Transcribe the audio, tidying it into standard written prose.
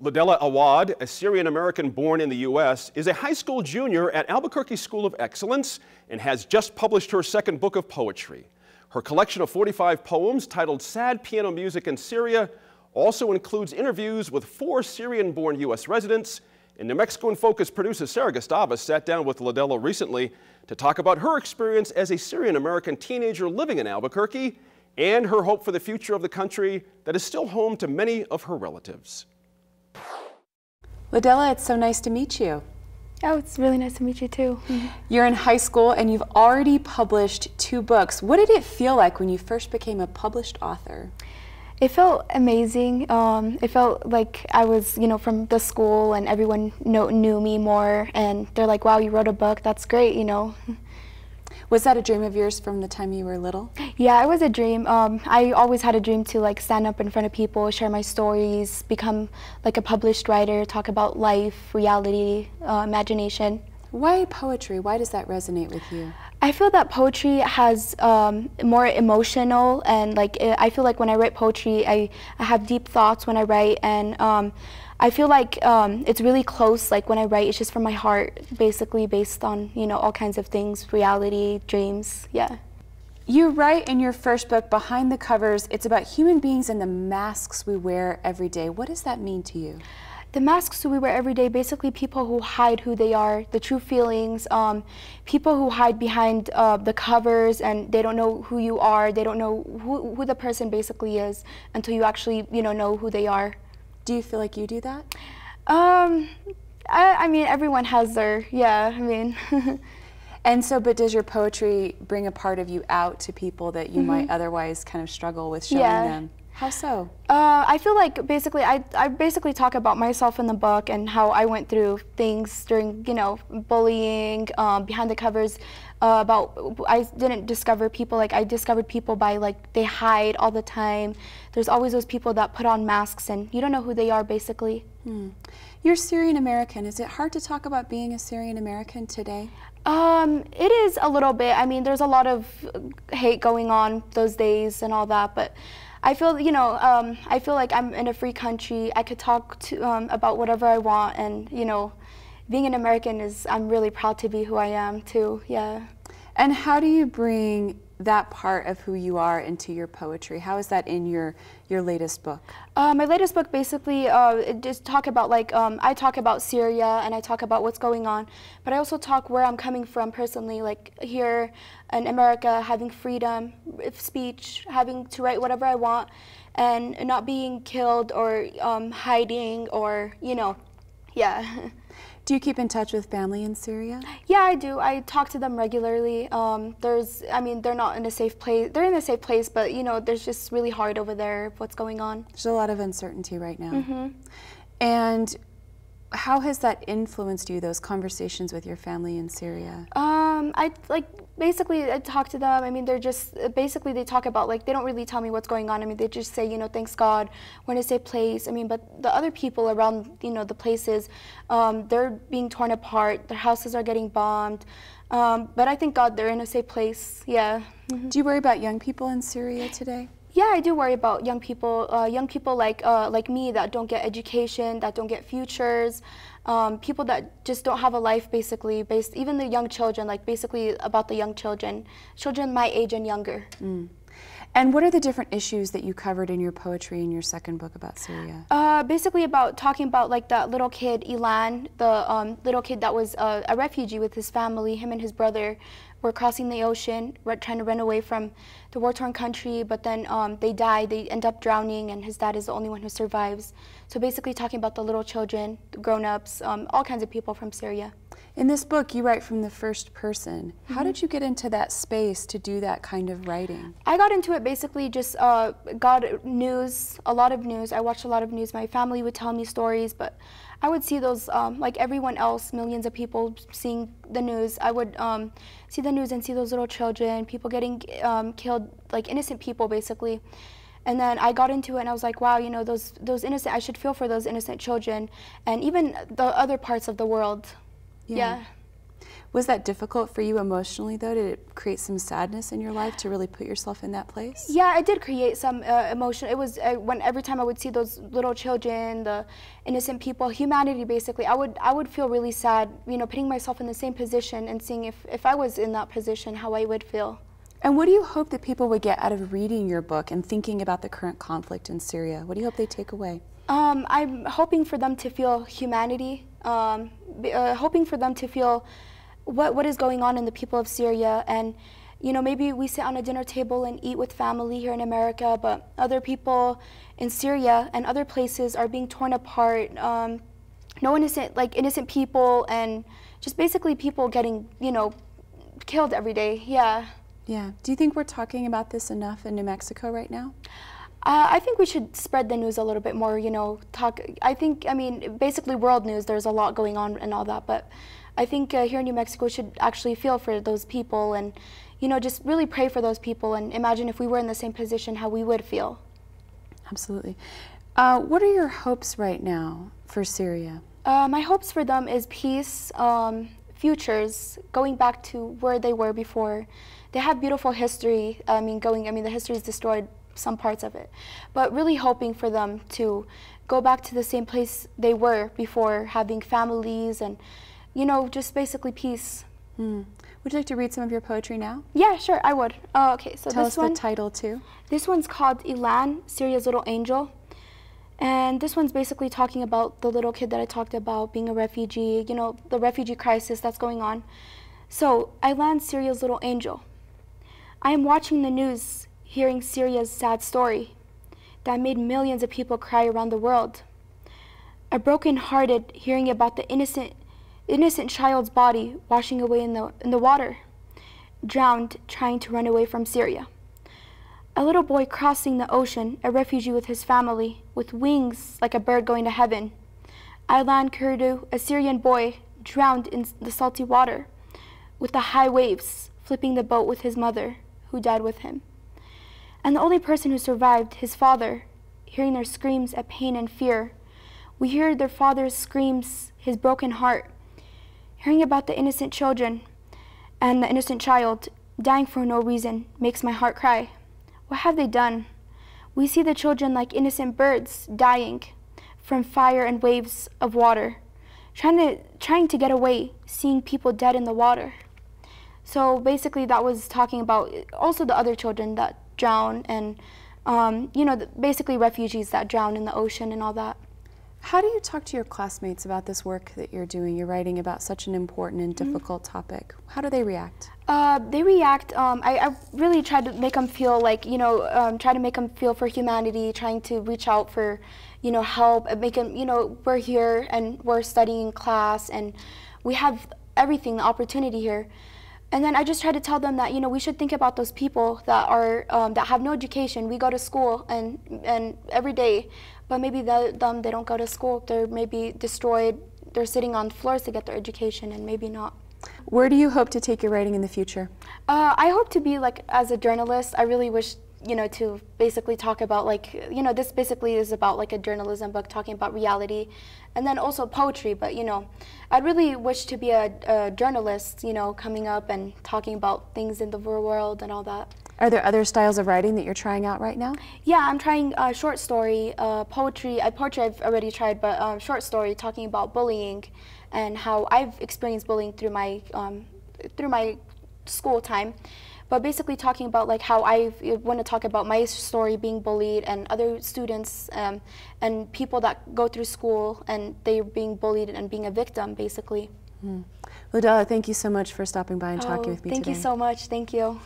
Ladella Awad, a Syrian-American born in the U.S., is a high school junior at Albuquerque School of Excellence and has just published her second book of poetry. Her collection of 45 poems titled Sad Piano Music in Syria also includes interviews with 4 Syrian-born U.S. residents, and New Mexico in Focus producer Sarah Gustavus sat down with Ladella recently to talk about her experience as a Syrian-American teenager living in Albuquerque and her hope for the future of the country that is still home to many of her relatives. Ladella, it's so nice to meet you. Oh, it's really nice to meet you too. You're in high school and you've already published 2 books. What did it feel like when you first became a published author? It felt amazing. It felt like I was, from the school and everyone knew me more, and they're like, wow, you wrote a book, that's great, Was that a dream of yours from the time you were little? Yeah, it was a dream. I always had a dream to stand up in front of people, share my stories, become like a published writer, talk about life, reality, imagination. Why poetry? Why does that resonate with you? I feel that poetry has more emotional, and I feel like when I write poetry, I have deep thoughts when I write, and I feel like it's really close. Like when I write, it's just from my heart, basically based on all kinds of things, reality, dreams. Yeah. You write in your first book, Behind the Covers, it's about human beings and the masks we wear every day. What does that mean to you? The masks we wear every day, basically people who hide who they are, the true feelings, people who hide behind the covers and they don't know who you are, they don't know who the person basically is until you actually know who they are. Do you feel like you do that? I mean, everyone has their, And so, but does your poetry bring a part of you out to people that you might otherwise kind of struggle with showing them? How so? I feel like basically, I basically talk about myself in the book and how I went through things during, bullying, behind the covers, I didn't discover people, I discovered people by, they hide all the time. There's always those people that put on masks and you don't know who they are, basically. You're Syrian American. Is it hard to talk about being a Syrian American today? It is a little bit. I mean, there's a lot of hate going on those days and all that, but I feel, I feel like I'm in a free country. I could talk to, about whatever I want, and, being an American I'm really proud to be who I am, too, yeah. And how do you bring that part of who you are into your poetry? How is that in your latest book? My latest book basically it just talk about I talk about Syria and I talk about what's going on, but I also talk where I'm coming from personally, here in America, having freedom of speech, having to write whatever I want, and not being killed or hiding or yeah. Do you keep in touch with family in Syria? Yeah, I do. I talk to them regularly. They're not in a safe place. They're in a safe place, but there's just really hard over there what's going on. There's a lot of uncertainty right now. And how has that influenced you, those conversations with your family in Syria? Basically I talk to them. I mean, they're just, basically they talk about, they don't really tell me what's going on. I mean, they just say, thanks God, we're in a safe place. I mean, but the other people around, the places, they're being torn apart. Their houses are getting bombed. But I thank God they're in a safe place, yeah. Do you worry about young people in Syria today? Yeah, I do worry about young people like me that don't get education, that don't get futures, people that just don't have a life, basically, even the young children, basically about the young children my age and younger. And what are the different issues that you covered in your poetry in your second book about Syria? Basically about talking about that little kid, Ilan, the little kid that was a refugee with his family. Him and his brother were crossing the ocean, trying to run away from the war-torn country, but then they die, they end up drowning, and his dad is the only one who survives. So basically talking about the little children, the grown-ups, all kinds of people from Syria. In this book, you write from the first person. How did you get into that space to do that kind of writing? I got into it basically just got news, a lot of news. I watched a lot of news. My family would tell me stories, but I would see those, like everyone else, millions of people seeing the news. I would see the news and see those little children, people getting killed, innocent people basically. And then I got into it and I was like, wow, those innocent, I should feel for those innocent children and even the other parts of the world. Yeah. Was that difficult for you emotionally, though? Did it create some sadness in your life to really put yourself in that place? Yeah, it did create some emotion. It was when every time I would see those little children, the innocent people, humanity basically, I would feel really sad, you know, putting myself in the same position and seeing if I was in that position, how I would feel. And what do you hope that people would get out of reading your book and thinking about the current conflict in Syria? What do you hope they take away? I'm hoping for them to feel humanity, hoping for them to feel what is going on in the people of Syria. And, you know, maybe we sit on a dinner table and eat with family here in America, but other people in Syria and other places are being torn apart. No innocent people, and just basically people getting, you know, killed every day. Yeah. Yeah. Do you think we're talking about this enough in New Mexico right now? I think we should spread the news a little bit more, you know, I mean, basically world news, there's a lot going on and all that, but I think here in New Mexico should actually feel for those people and, you know, just really pray for those people and imagine if we were in the same position, how we would feel. Absolutely. What are your hopes right now for Syria? My hopes for them is peace, futures, going back to where they were before. They have beautiful history. The history is destroyed, some parts of it, but really hoping for them to go back to the same place they were before, having families and, you know, just basically peace. Would you like to read some of your poetry now? Yeah, sure, I would. Okay, so Tell this us one, the title too. This one's called Ilan, Syria's Little Angel. And this one's basically talking about the little kid that I talked about being a refugee, you know, the refugee crisis that's going on. So, Ilan, Syria's little angel. I am watching the news, hearing Syria's sad story that made millions of people cry around the world. A broken-hearted hearing about the innocent child's body washing away in the water, drowned trying to run away from Syria. A little boy crossing the ocean, a refugee with his family, with wings like a bird going to heaven. Aylan Kurdu, a Syrian boy, drowned in the salty water, with the high waves flipping the boat with his mother, who died with him. And the only person who survived, his father, hearing their screams at pain and fear. We hear their father's screams, his broken heart, hearing about the innocent children and the innocent child dying for no reason makes my heart cry. What have they done? We see the children like innocent birds dying from fire and waves of water, trying to get away, seeing people dead in the water. So basically that was talking about also the other children that drown and, basically refugees that drown in the ocean and all that. How do you talk to your classmates about this work that you're doing? You're writing about such an important and difficult topic. How do they react? They react. I really try to make them feel like, try to make them feel for humanity, trying to reach out for, help, and make them, we're here and we're studying class and we have everything, the opportunity here. And then I just try to tell them that, we should think about those people that are, that have no education. We go to school and every day, but maybe they don't go to school. They're maybe destroyed. They're sitting on floors to get their education and maybe not. Where do you hope to take your writing in the future? I hope to be as a journalist. I really wish, to basically talk about this basically is about a journalism book talking about reality and then also poetry. But, I'd really wish to be a journalist, coming up and talking about things in the world and all that. Are there other styles of writing that you're trying out right now? Yeah, I'm trying short story, poetry. Poetry I've already tried, but short story talking about bullying and how I've experienced bullying through my school time. But basically talking about how I want to talk about my story being bullied and other students and people that go through school and they're being bullied and being a victim, basically. Ludella, thank you so much for stopping by and talking with me today. Thank you so much. Thank you.